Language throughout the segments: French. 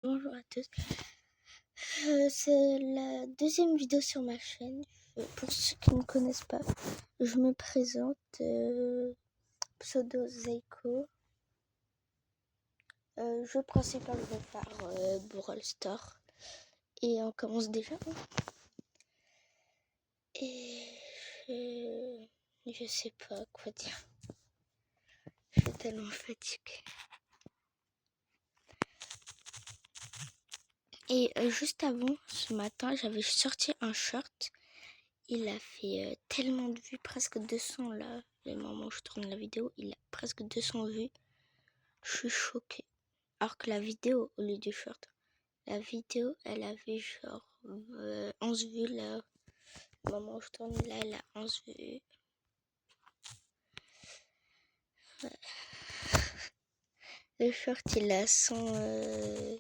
Bonjour à tous, c'est la deuxième vidéo sur ma chaîne. Pour ceux qui ne me connaissent pas, je me présente, pseudo Zeiko. Jeu principal, je vais faire Brawl Stars. Et on commence déjà. Et je sais pas quoi dire. Je suis tellement fatiguée. Et juste avant, ce matin, j'avais sorti un short. Il a fait tellement de vues, presque 200 là. Le moment où je tourne la vidéo, il a presque 200 vues. Je suis choquée. Alors que la vidéo, au lieu du short, la vidéo, elle avait genre 11 vues là. Le moment où je tourne là, elle a 11 vues. Ouais. Le short, il a 100...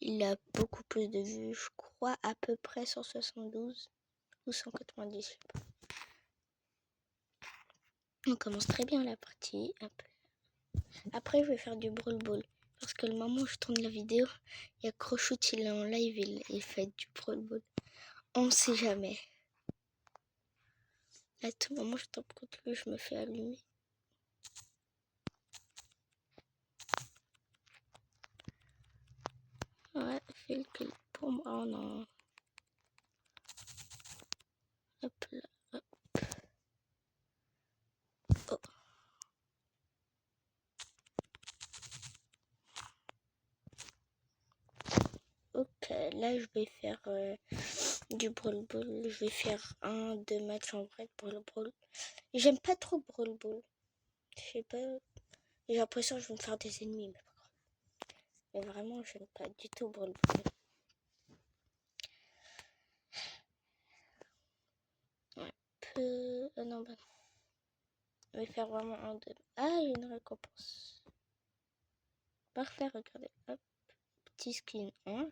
il a beaucoup plus de vues. Je crois à peu près 172 ou 190, je sais pas. On commence très bien la partie. Après, je vais faire du Brawl Ball. Parce que le moment où je tourne la vidéo, il y a Crochut, il est en live, il fait du Brawl Ball. On ne sait jamais. À tout moment, je tombe contre lui, je me fais allumer. Ouais, fais le kill pour moi. Oh non. Hop là, hop. Oh. Ok, là je vais faire du Brawl Ball. Je vais faire 2 matchs en vrai de Brawl Ball. J'aime pas trop Brawl Ball. Je sais pas. J'ai l'impression que je vais me faire des ennemis. Mais vraiment, j'aime pas du tout Brawl Ball. Ouais, non, bah non. Je vais faire vraiment 2. Ah, il y a une récompense. Parfait, regardez. Hop. Petit skin ange.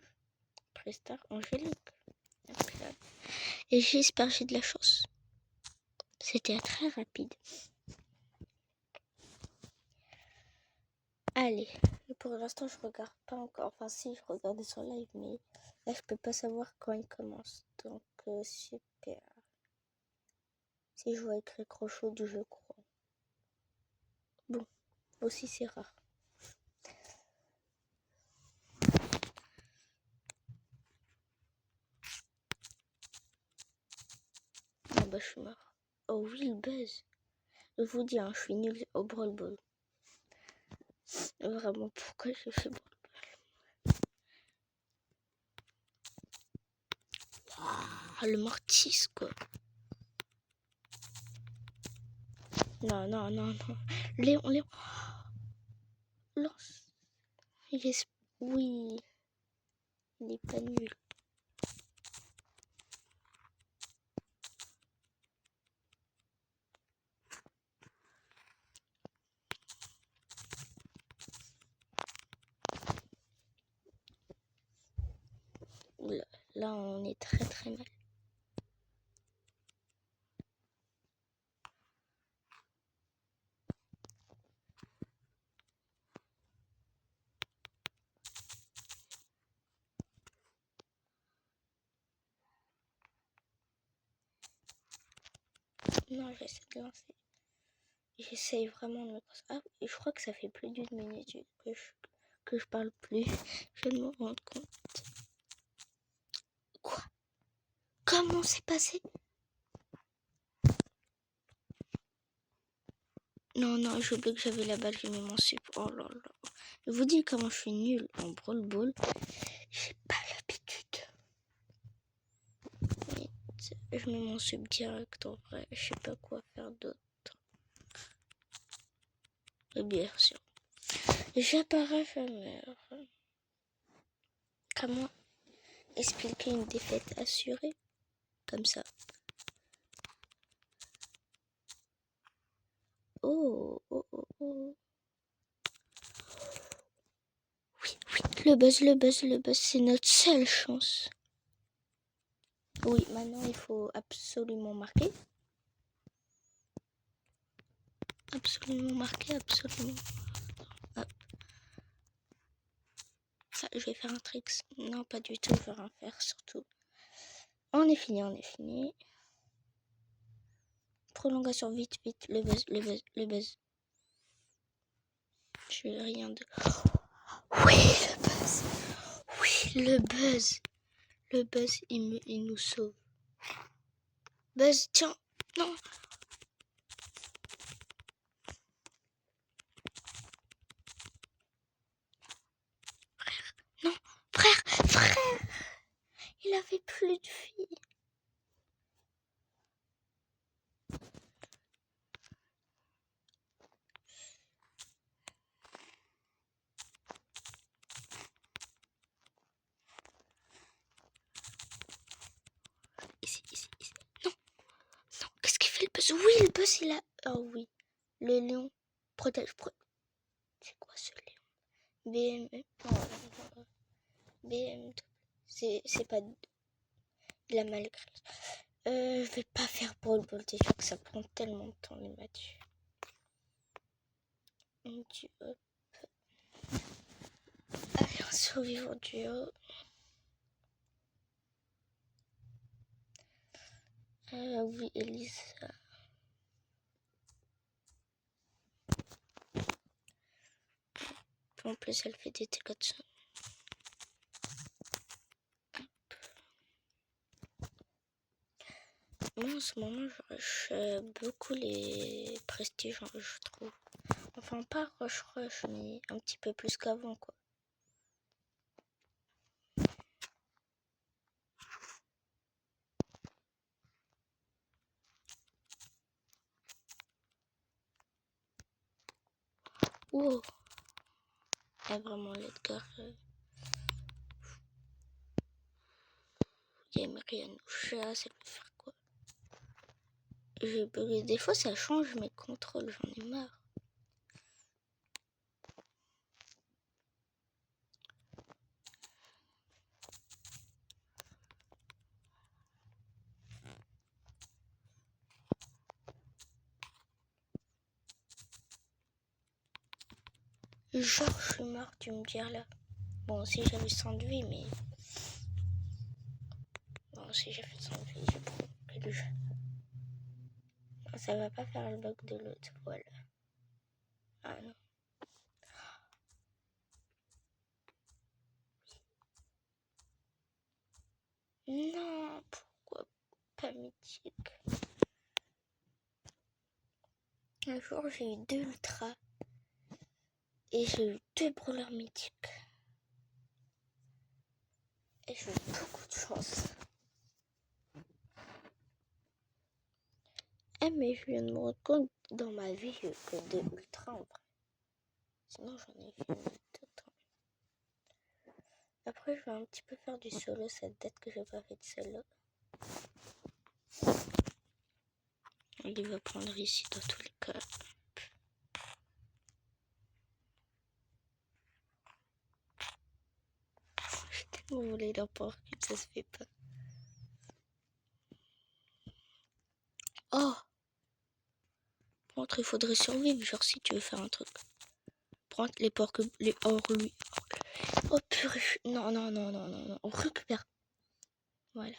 Prestar angélique. Et j'espère que j'ai de la chance. C'était très rapide. Allez, pour l'instant je regarde pas encore. Enfin si, je regardais son live, mais là je peux pas savoir quand il commence. Donc super. Si je vois écrire Crochot du jeu, crois. Bon, aussi c'est rare. Ah bah je suis mort. Oh oui, il buzz. Je vous dis, hein, je suis nulle au Brawl Ball. Vraiment, pourquoi j'ai fait Brawl Ball? Ah, le mortis quoi. Non, non, non, non. Léon. Lance. Oui, il est pas nul. Oula, là on est très très mal. Non, j'essaie de lancer. J'essaye vraiment de me concentrer. Ah, et je crois que ça fait plus d'une minute que je parle plus. Je viens de me rendre compte. Quoi? Comment c'est passé? Non, non, j'ai oublié que j'avais la balle, j'ai mis mon sup. Oh là là. Je vous dis comment je suis nulle en Brawl Ball. J'ai pas l'habitude. Je mets mon sub direct en vrai. Je sais pas quoi faire d'autre. Et bien sûr. J'apparais jamais. Comment expliquer une défaite assurée comme ça? Oh, oh, oh, oh. Oui, oui, le buzz, c'est notre seule chance. Oui, maintenant il faut absolument marquer. Absolument marquer, absolument. Hop. Ça, je vais faire un trick. Non, pas du tout, je vais rien faire, surtout. On est fini. Prolongation, vite, le buzz. Je veux rien de... Oui, le buzz. Oui, le buzz. Le buzz, il nous sauve. Buzz, tiens, non. Non, frère. Il avait plus de vie. Ici. Non, qu'est-ce qu'il fait le buzz? Oui, le buzz, il a... Oh oui, le lion. Protège. C'est quoi ce lion? BM... C'est pas... Il a mal écrit. Je vais pas faire Brawl Ball déjà que ça prend tellement de temps les matchs. Hop. Allez, un survivant duo. Oui, Elisa. En plus, elle fait des dégâts de son. Moi, en ce moment, je rush beaucoup les prestiges, je trouve. Enfin, pas rush, mais un petit peu plus qu'avant, quoi. Wow. Ah, vraiment, l'Edgar. Il aime rien au chat, ça veut faire quoi? Des fois, ça change mes contrôles, j'en ai marre. Genre, je suis marre, tu me dire là. Bon, si j'avais 100 de vie, mais... Bon, si j'ai fait 100 de vie, j'ai pris le jeu. Non, ça va pas faire le bug de l'autre, voilà. Ah non. Non, pourquoi pas mythique? Un jour, j'ai eu 2 ultras. Et j'ai eu 2 brawlers mythiques. Et j'ai eu beaucoup de chance. Mais je viens de me rendre compte dans ma vie que 2 ultras en vrai. Sinon j'en ai fait d'autres. Après je vais un petit peu faire du solo, cette date que j'ai pas fait de solo. Il va prendre ici dans tous les cas. J'ai tellement voulu l'emporter que ça se fait pas. Oh! Contre, il faudrait survivre, genre si tu veux faire un truc. Prendre les porcs, les or lui. Oh purée, non, on récupère. Voilà.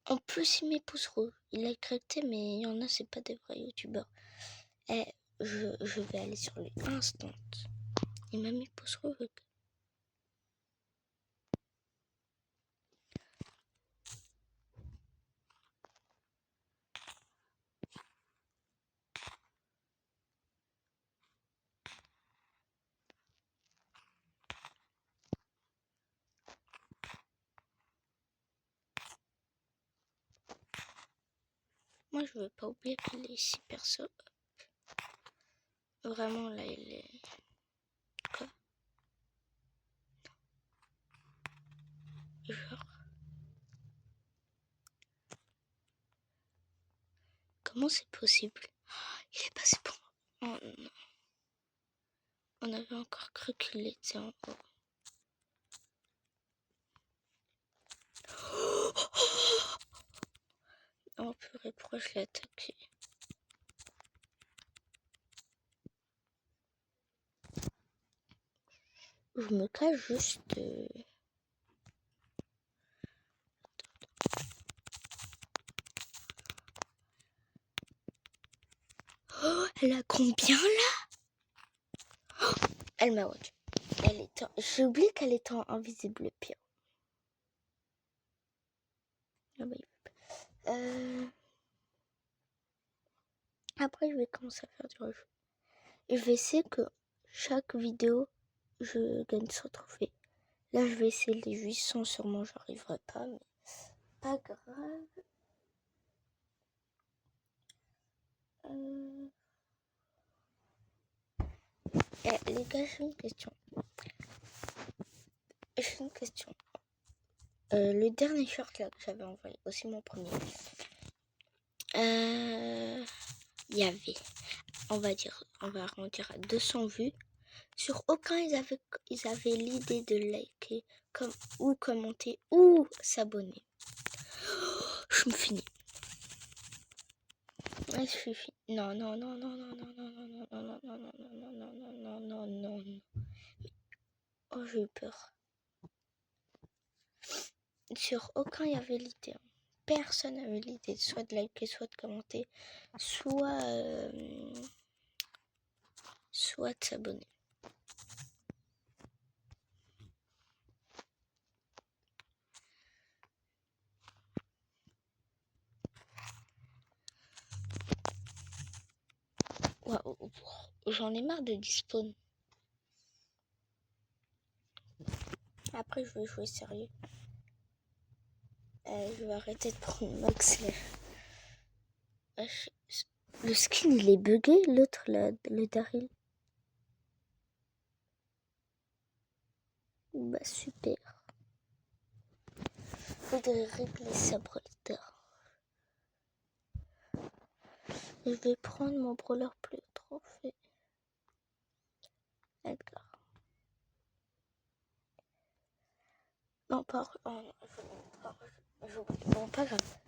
En plus, il met pouce rouge. Il a craqué, mais il y en a, c'est pas des vrais youtubeurs. Je vais aller sur les instant. Il m'a mis pouce rouge. Moi, je veux pas oublier qu'il est ici, perso. Vraiment, là, il est... Quoi? Genre... Comment c'est possible? Il est passé pour moi. Oh non. On avait encore cru qu'il était en haut. Oh purée, pourquoi je l'ai attaqué? Je me cache juste... Oh, elle a combien là? Oh, elle m'a watch. J'ai oublié qu'elle était en invisible pire. Ah bah, après, je vais commencer à faire du rejeu. Et je vais essayer que chaque vidéo, je gagne 100 trophées. Là, je vais essayer les 800. Sûrement, j'arriverai pas, mais pas grave. Les gars, j'ai une question. Le dernier short là que j'avais envoyé, aussi mon premier, il y avait, on va arrondir à 200 vues. Sur aucun, ils avaient l'idée de liker, ou commenter, ou s'abonner. Je me finis. Je suis finie. Non. Oh, j'ai eu peur. Sur aucun, il y avait l'idée. Personne n'avait l'idée soit de liker, soit de commenter, soit de s'abonner. Wow. J'en ai marre de despawn. Après, je vais jouer sérieux. Je vais arrêter de prendre Max. Le skin, il est bugué, l'autre, le Daryl. Bah, super. Faudrait régler ça, Brawler. Je vais prendre mon brawler plus trophée. Edgar. Non, pas... Oh, non, bon, pas grave.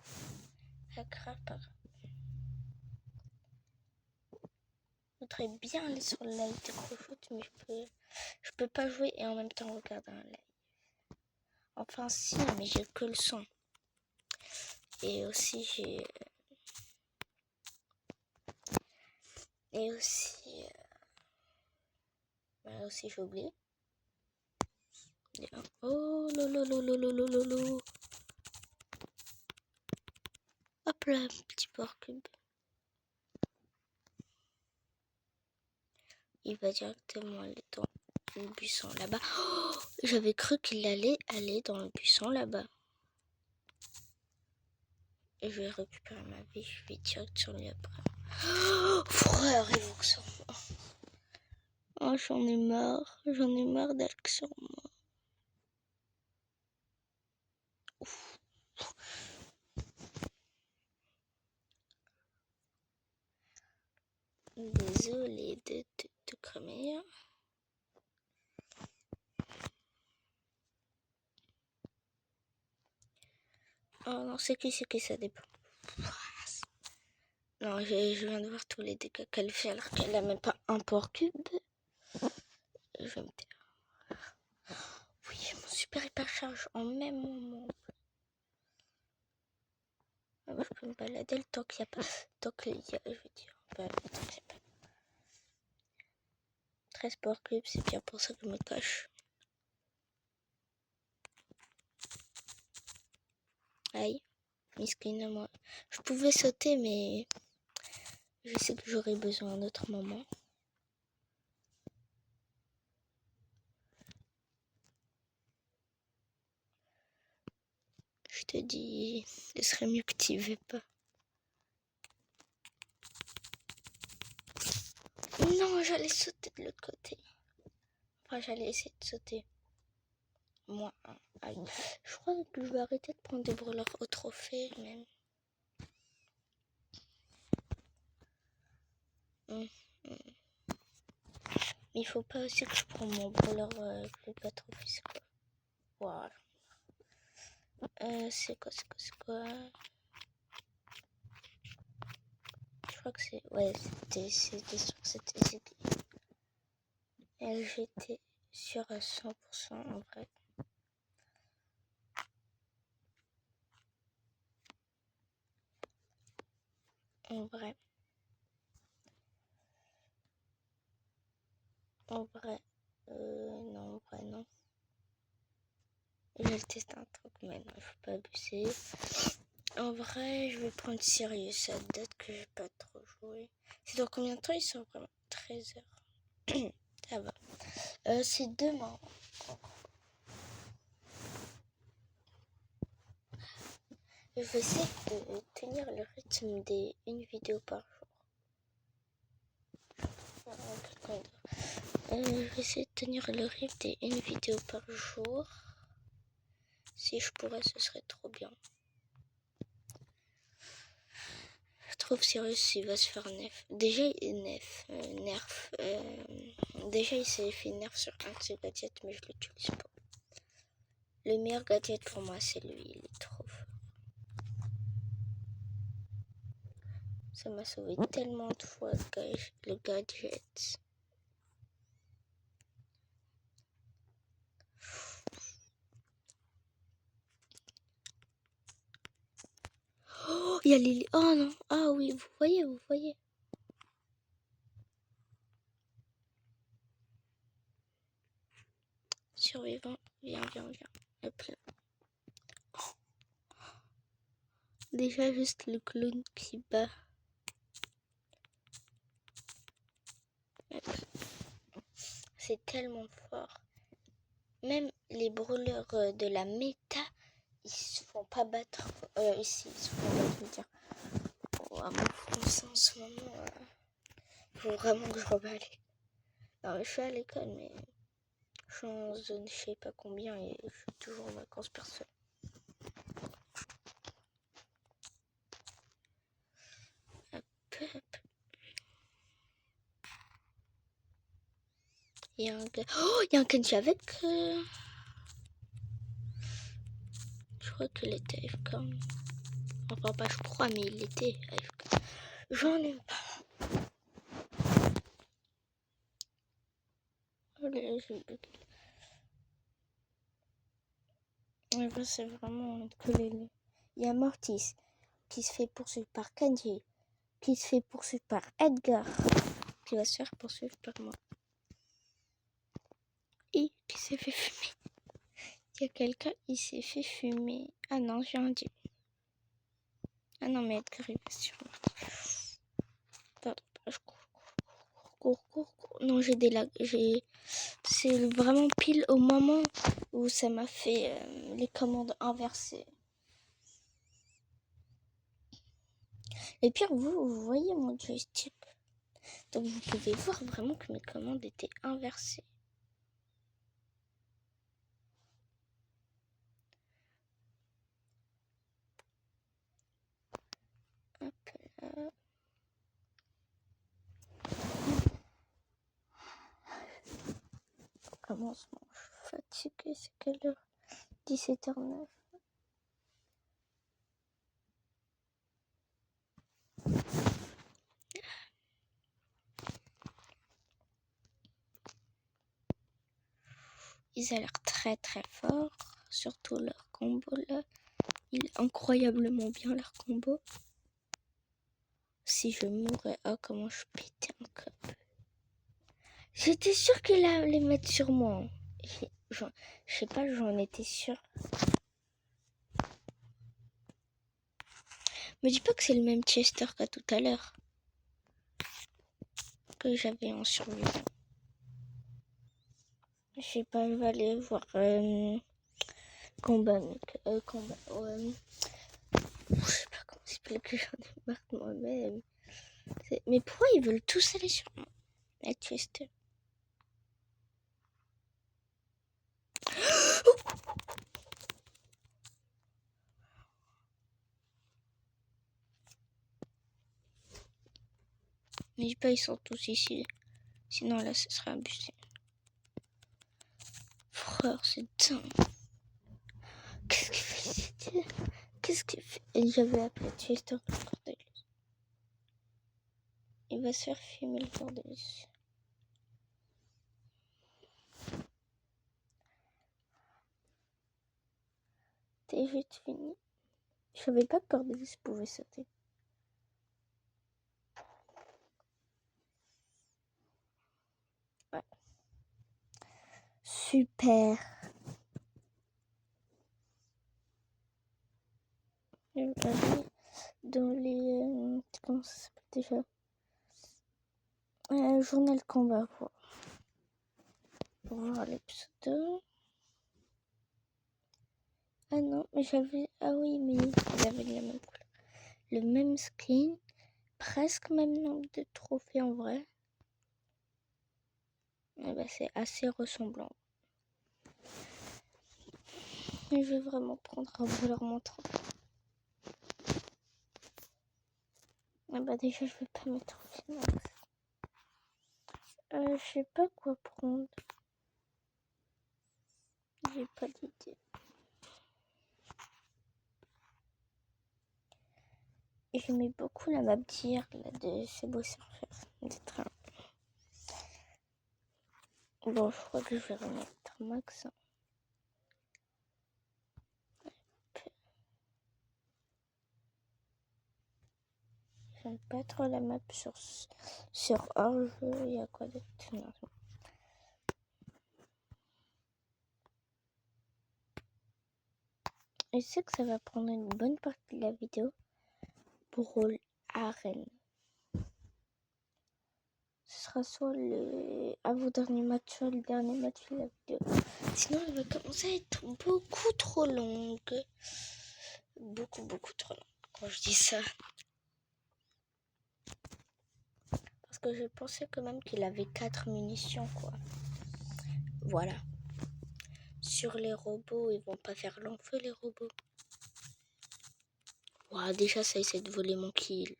Pas grave. Je voudrais bien aller sur le live de Crowfoot, mais je peux pas jouer et en même temps regarder un live. Enfin, si, mais j'ai que le son. Et aussi, j'ai oublié. Oh lolo. Hop là, petit porc cube. Il va directement aller dans le buisson là-bas. Oh, j'avais cru qu'il allait aller dans le buisson là-bas. Et je vais récupérer ma vie, je vais direct sur lui après. Oh, frère, il faut que sur moi. Oh, j'en ai marre d'être sur moi. Ouf. Désolée de te cramer. Oh non, c'est qui ça dépend. Non, je viens de voir tous les dégâts qu'elle fait alors qu'elle a même pas un porc cube. Je vais me taire. Oui, mon super hyper charge en même moment. Moi, je peux me balader le temps qu'il n'y a pas. Tant qu'il y a, je veux dire. Bah, tant qu'il y a pas. 13 porc cubes, c'est bien pour ça que je me cache. Aïe, miskin à moi. Je pouvais sauter, mais je sais que j'aurais besoin à un autre moment. Je te dis, ce serait mieux que tu y vais pas. Non, j'allais sauter de l'autre côté. Enfin, j'allais essayer de sauter. Moi, je crois que je vais arrêter de prendre des brawlers au trophée, même. Mais il faut pas aussi que je prenne mon brawler plus pas trophée, quoi. Voilà. C'est quoi Je crois que c'est... Ouais, c'était sur cette LGT. sûr à 100% en vrai. En vrai. En vrai. Non, en vrai, non. Je vais tester un truc, mais non, il faut pas abuser. En vrai, je vais prendre sérieux. Ça date que j'ai pas trop joué. C'est dans combien de temps il sort vraiment? 13 heures. Ça va. C'est demain. Je vais essayer de tenir le rythme des une vidéo par jour. Je vais essayer de tenir le rythme des une vidéo par jour. Si je pourrais, ce serait trop bien. Je trouve Cyrus, il va se faire nerf. Déjà, nerf. Déjà, il s'est fait nerf sur un de ses gadgets, mais je l'utilise pas. Le meilleur gadget pour moi, c'est lui. Il est trop fort. Ça m'a sauvé tellement de fois le gadget. Oh, il y a Lily. Oh non. Ah oui, vous voyez, vous voyez. Survivant, viens. Hop là. Déjà, juste le clown qui bat. C'est tellement fort. Même les brawlers de la méta, ils se font pas battre. Ici, ils se font battre, je veux dire. Oh, à mon français en ce moment, il faut vraiment que je reballe. Alors, je suis à l'école, mais je suis en zone je sais pas combien et je suis toujours en vacances personnelles. Hop. Il y a un gars. Oh, il y a un Kenji avec. Je crois qu'il était AFK. Enfin, pas je crois, mais il était AFK. J'en aime pas. Allez, je vais mais ben, c'est vraiment coller. Il y a Mortis qui se fait poursuivre par Kenji, qui se fait poursuivre par Edgar, qui va se faire poursuivre par moi. Et qui s'est fait fumer. Il y a quelqu'un, il s'est fait fumer. Ah non, j'ai un dieu. Ah non, mais Edgar, il va sur moi. Pardon, je cours. Non, j'ai des lags. C'est vraiment pile au moment où ça m'a fait les commandes inversées. Et pire, vous voyez mon joystick. Donc vous pouvez voir vraiment que mes commandes étaient inversées. Hop là. Commencement, je suis fatiguée, c'est quelle heure? 17h09. Ils ont l'air très forts, surtout leur combo là. Il est incroyablement bien leur combo. Si je mourais, oh comment je pétais un câble. J'étais sûre qu'il allait les mettre sur moi. Je sais pas, j'en étais sûre. Me dis pas que c'est le même Chester qu'à tout à l'heure. Que j'avais en survivant. Je sais pas, je vais aller voir combat, mec. Je sais pas comment s'appelle, que j'en ai marre de moi-même. Mais pourquoi ils veulent tous aller sur moi? La Chester. Mais pas, ils sont tous ici. Sinon là, ce serait abusé. Frère, c'est dingue. Qu'est-ce qu'il fait? Et j'avais appelé Chester le Cordelius. Il va se faire fumer le Cordelius. C'était juste fini. J'avais pas peur de ce pouvait sauter. Ouais. Super. Je vais regarder dans les... comment ça s'appelle déjà journal qu'on va voir. Pour voir les pseudos. Ah non, mais j'avais... Ah oui, mais ils avaient la même couleur. Le même skin. Presque même nombre de trophées en vrai. Et bah, c'est assez ressemblant. Mais je vais vraiment prendre un peu leur montre. Et bah déjà je vais pas mettre au final. Je sais pas quoi prendre. J'ai pas d'idée. Et j'aimais beaucoup la map d'hier là de Subway Surfer. Des trains. Bon, je crois que je vais remettre max. J'aime pas trop la map sur hors-jeu. Il y a quoi d'autre? Non. Je sais que ça va prendre une bonne partie de la vidéo pour Roll Arène. Ce sera soit le avant-dernier match, soit le dernier match de la vidéo. Sinon, elle va commencer à être beaucoup trop longue. Beaucoup trop longue quand je dis ça. Parce que je pensais quand même qu'il avait 4 munitions, quoi. Voilà. Sur les robots, ils vont pas faire long feu, les robots. Ouah, déjà, ça essaie de voler mon kill.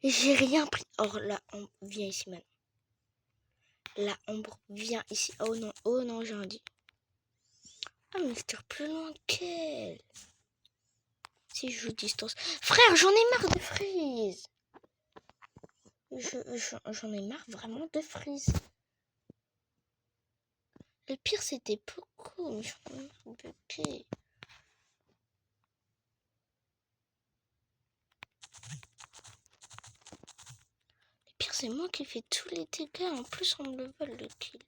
Et j'ai rien pris. Or, là, on vient ici maintenant. La ombre vient ici. Oh non, j'ai un dit. Ah, mais je tire plus loin qu'elle. Si je joue distance. Frère, j'en ai marre de Freeze. J'en ai marre vraiment de Freeze. Le pire, c'était Poco. Mais j'en ai marre de bugger. Le pire, c'est moi qui fais tous les dégâts. En plus, on me le vole, le kill.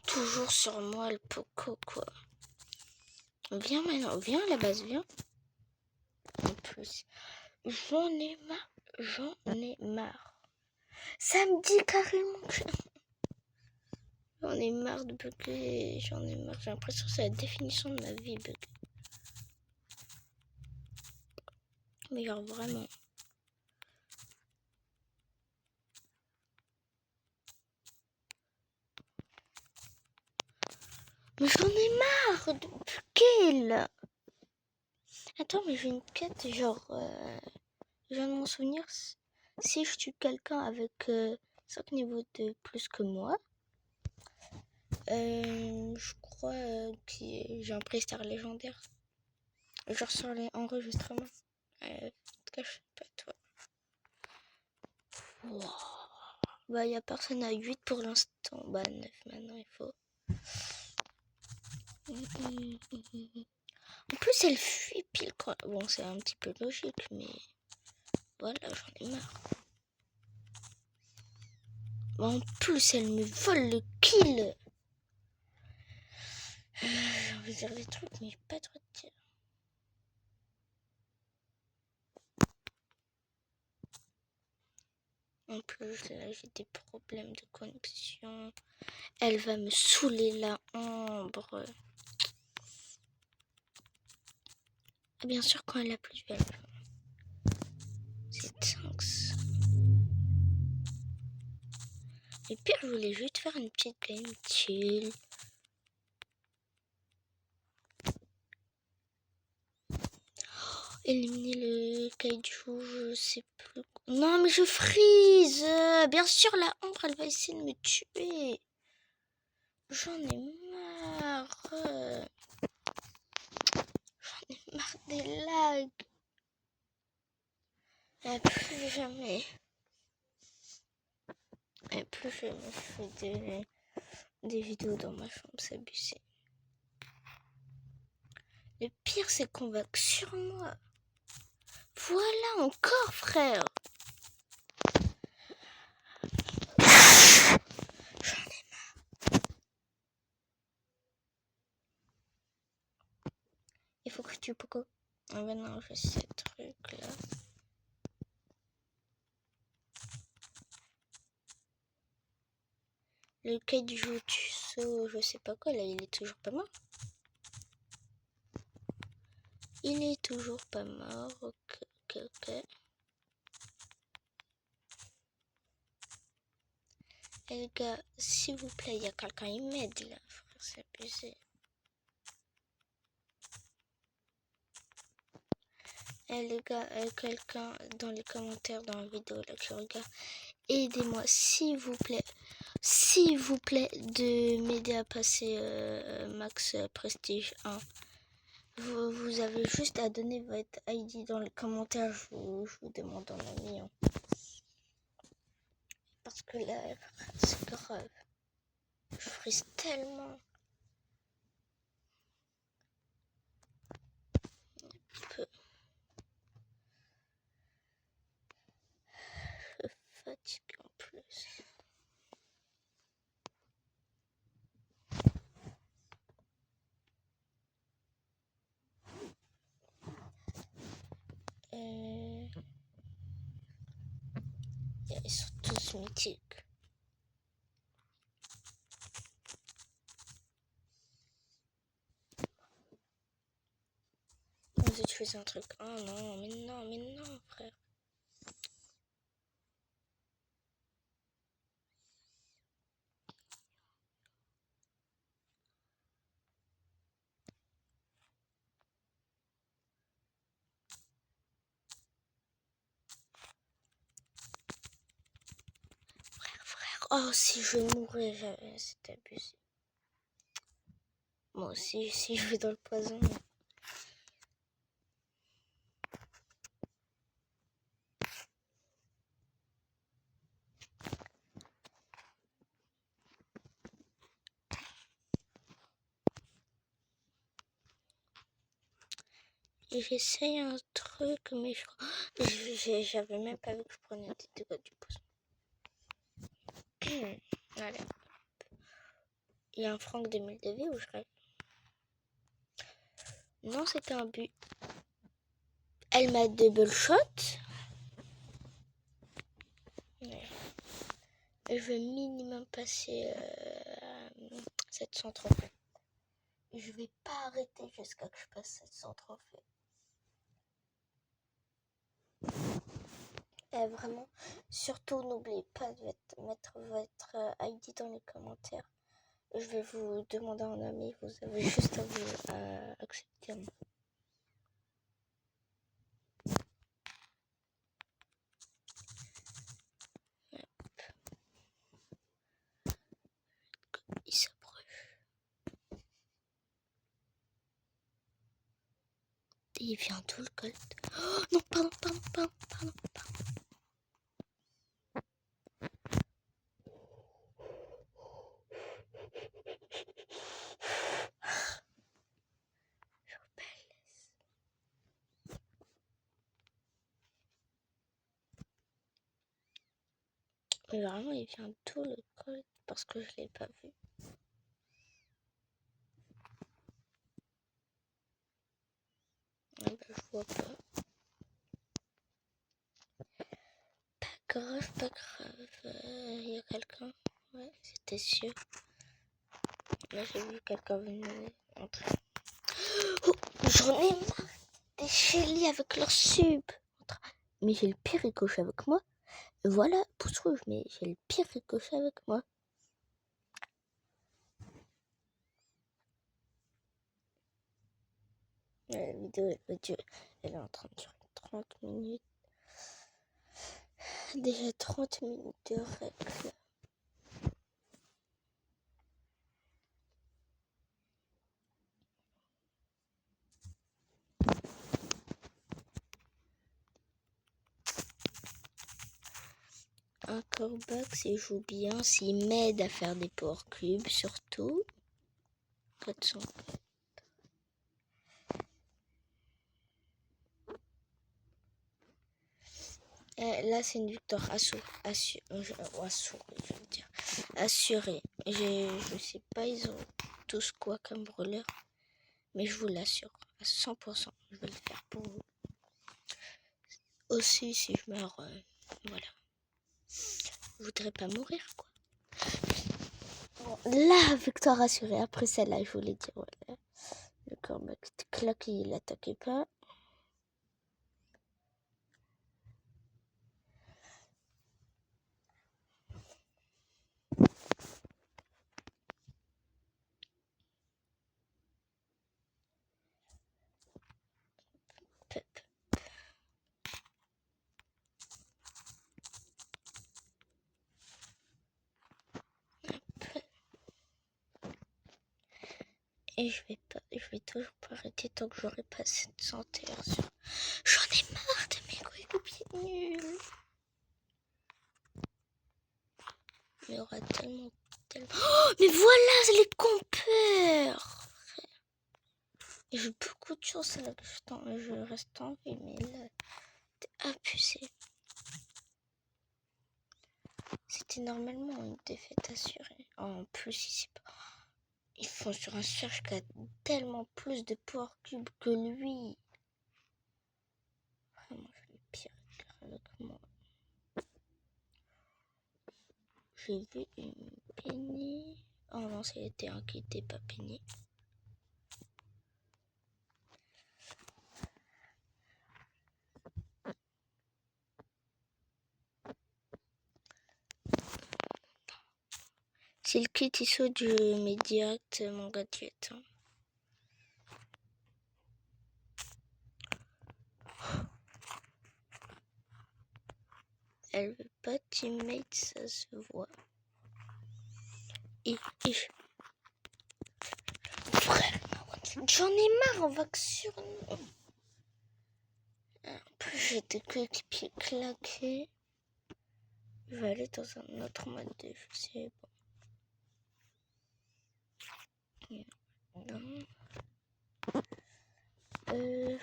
Toujours sur moi, le Poco, quoi. Viens maintenant, viens à la base, viens. En plus, j'en ai marre. Ça me dit carrément que j'en ai marre de bugger. J'en ai marre. J'ai l'impression que c'est la définition de ma vie, bugger. Mais genre vraiment. Mais j'en ai marre de bugger là. Attends, mais j'ai une quête genre... je viens de m'en souvenir. Si je tue quelqu'un avec 5 niveaux de plus que moi, je crois que j'ai un prix star légendaire. Genre sur les enregistrements. En tout cas, je sais pas toi. Wow. Bah, y a personne à 8 pour l'instant. Bah, 9 maintenant, il faut. En plus, elle fuit pile quand... Bon, c'est un petit peu logique, mais... Voilà, j'en ai marre. En plus, elle me vole le kill. J'ai envie de dire des trucs, mais j'ai pas trop de tir. En plus, là, j'ai des problèmes de connexion. Elle va me saouler la ombre. Et bien sûr, quand elle a plus belle. C'est Tinks. Et pire, je voulais juste faire une petite game chill. Éliminer le kaiju, je sais plus. Non, mais je freeze. Bien sûr, la ombre, elle va essayer de me tuer. J'en ai marre. J'en ai marre des lags. Et plus jamais. Et plus je me fais des vidéos dans ma chambre, c'est abusé. Le pire, c'est qu'on va que sur moi. Voilà, encore, frère. J'en ai marre. Il faut que je tue Poco. Ah ben non, je sais le truc, là. Le Kaijutsu, je sais pas quoi, là, il est toujours pas mort. Il est toujours pas mort, ok. Eh les gars, s'il vous plaît, il y a quelqu'un, il m'aide là, frère, c'est abusé. Eh les gars, quelqu'un dans les commentaires dans la vidéo là que je regarde, aidez-moi, s'il vous plaît, de m'aider à passer Max Prestige 1. Vous avez juste à donner votre ID dans les commentaires, je vous demande en ami. Hein. Parce que là, c'est grave. Je frise tellement. Je fatigue en plus. Ils sont tous mythiques. Vous utilisez un truc. Oh non, mais non, frère. Frère. Oh, si je mourais, c'était abusé. Moi aussi, si je vais dans le poison. Et j'essaye un truc, mais j'avais même pas vu que je prenais des dégâts du poison. Allez. Il y a un Franck 2000 de vie ou je rêve? Non, c'était un but. Elle m'a double shot. Ouais. Et je vais minimum passer 700 trophées. Je vais pas arrêter jusqu'à que je passe 700 trophées. Et vraiment, surtout n'oubliez pas de mettre votre ID dans les commentaires. Je vais vous demander un ami, vous avez juste à vous accepter. Il s'approche. Il vient tout le colt. Oh non, pardon. Mais vraiment, il vient tout le colt parce que je l'ai pas vu. Ah bah, je vois pas. Pas grave. Il y a quelqu'un. Ouais, c'était sûr. Là, j'ai vu quelqu'un venir entrer. Oh, j'en ai marre des Shelly avec leur sub. Mais j'ai le pire ricochet avec moi. Voilà, pouce rouge, mais j'ai le pire ricochet avec moi. La vidéo, elle est en train de durer 30 minutes. Déjà 30 minutes de règle. un corbac s'il joue bien, s'il m'aide à faire des power cubes surtout. 400. Là c'est une victoire assurée, je veux dire. Assurée. Je sais pas, ils ont tous quoi comme brûleur, mais je vous l'assure, à 100%, je vais le faire pour vous. Aussi, si je meurs, voilà. Je voudrais pas mourir, quoi. Bon, la victoire assurée. Après celle-là, je voulais dire, voilà. Le corbac claqué, il attaquait pas. Et je vais toujours pas arrêter tant que j'aurai pas 700 terres sur. J'en ai marre de mes coéquipiers nuls. Mais il y aura tellement. Oh, mais voilà les compères. J'ai beaucoup de chance là que je reste en vie, mais là, t'es abusé. C'était normalement une défaite assurée. En plus, ici, ils font sur un Surge qui a tellement plus de power cube que lui. Vraiment, je le pire avec moi. J'ai vu une Penny. Oh non, c'était un qui n'était pas Penny. Si le kit il saute, je mets direct mon gadget. Elle veut pas teammate, ça se voit. Frère, j'en ai marre, on va que sur nous. En plus, j'ai des coéquipiers claqués. Je vais aller dans un autre mode de jeu, c'est bon. Non. Je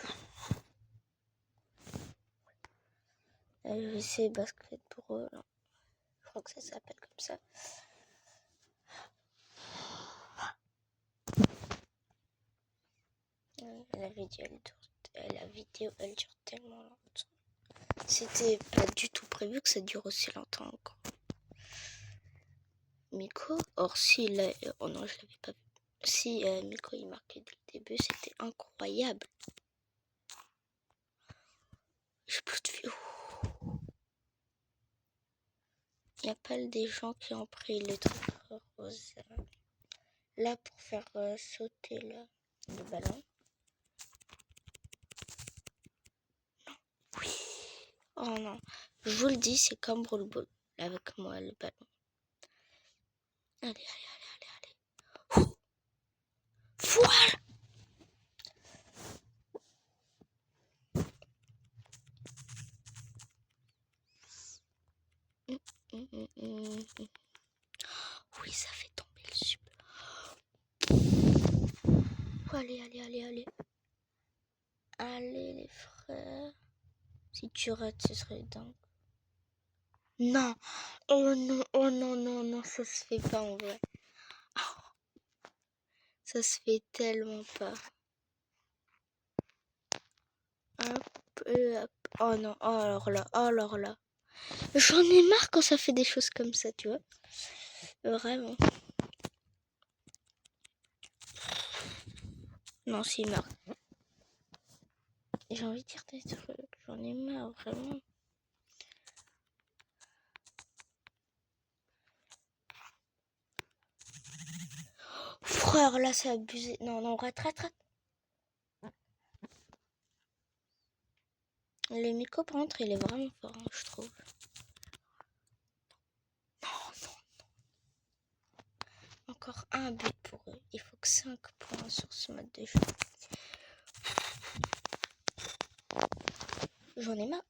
vais essayer basket pour eux. Je crois que ça s'appelle comme ça. La vidéo elle dure tellement longtemps. C'était pas du tout prévu que ça dure aussi longtemps encore. Miko, or si là, oh non je l'avais pas vu. Si Miko il marquait dès le début, c'était incroyable. J'ai plus de vie. Il n'y a pas des gens qui ont pris le truc rose là pour faire sauter le ballon. Non. Oui. Oh non. Je vous le dis, c'est comme Brawl Ball avec moi le ballon. Allez. Ouh. Voilà. Oui, ça fait tomber le sub. Allez. Allez les frères. Si tu rates, ce serait dingue. Non. Oh non, ça se fait pas en vrai. Ça se fait tellement pas. Hop. Oh non, oh alors là. J'en ai marre quand ça fait des choses comme ça, tu vois. Vraiment. Non, c'est marre. J'ai envie de dire des trucs. J'en ai marre, vraiment. Frère, là, c'est abusé. Non, rate. Le Miko, par contre, il est vraiment fort, hein, je trouve. Non. Encore un but pour eux. Il faut que 5 points sur ce mode de jeu. J'en ai marre.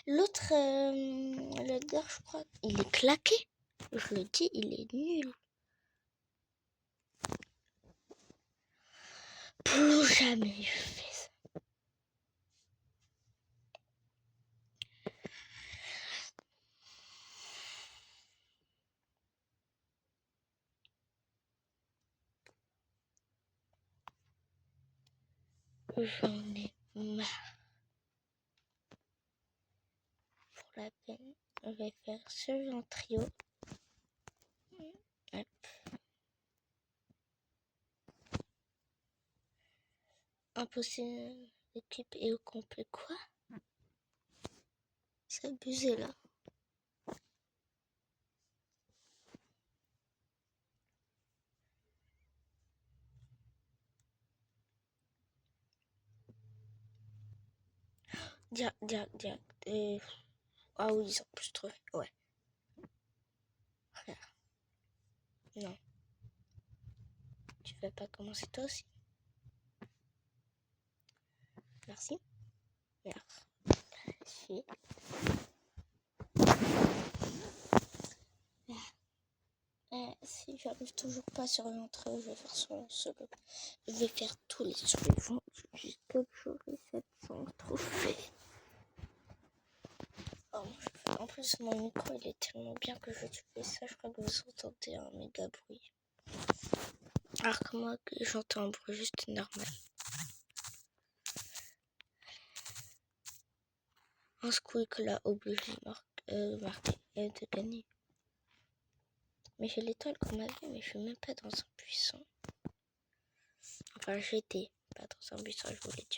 L'autre, le dard, je crois, il est claqué. Je le dis, il est nul. Plus jamais je fais ça. J'en ai marre. Pour la peine, je vais faire ce en trio. Hop. Impossible, l'équipe est au complet. Quoi? C'est abusé là. Direct. Ah oui, ils ont plus trouvé. Ouais. Frère. Non. Tu veux pas commencer toi aussi? Merci. Merci. Si j'arrive toujours pas sur l'entrée, je vais faire son solo. Je vais faire tous les suivants jusqu'à que j'aurai 700 trophées. Oh, en plus, mon micro il est tellement bien que je fais ça. Je crois que vous entendez un méga bruit. Alors que moi, j'entends un bruit juste normal. Un squeak là oblige marquer de gagner. Mais j'ai l'étoile qu'on avait, mais je suis même pas dans un buisson. Enfin, j'étais pas dans un buisson, je voulais dire.